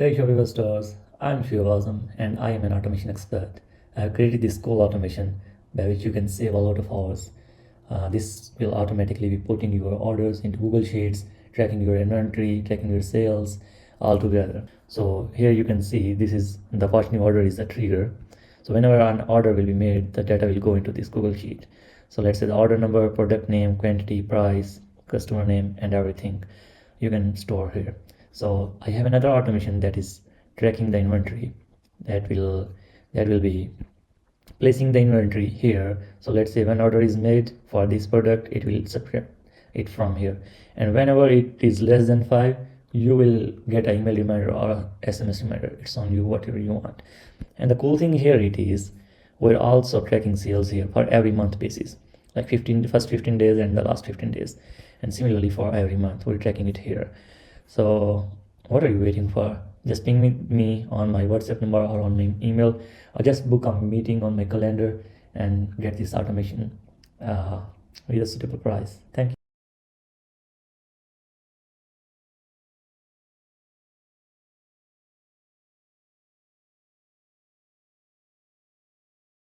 Hey Shopify stores, I'm Azam and I am an automation expert. I have created this cool automation by which you can save a lot of hours. This will automatically be putting your orders into Google Sheets, tracking your inventory, tracking your sales all together. So here you can see this is the first new order is the trigger. So whenever an order will be made, the data will go into this Google Sheet. So let's say the order number, product name, quantity, price, customer name, and everything you can store here. So I have another automation that is tracking the inventory that will be placing the inventory here. So let's say when order is made for this product, it will subtract it from here, and whenever it is less than 5, you will get an email reminder or a SMS reminder. It's on you, whatever you want. And the cool thing here it is we're also tracking sales here for every month basis, like first 15 days and the last 15 days, and similarly for every month we're tracking it here. So what are you waiting for? Just ping me on my WhatsApp number or on my email, or just book a meeting on my calendar and get this automation with a suitable price. Thank you.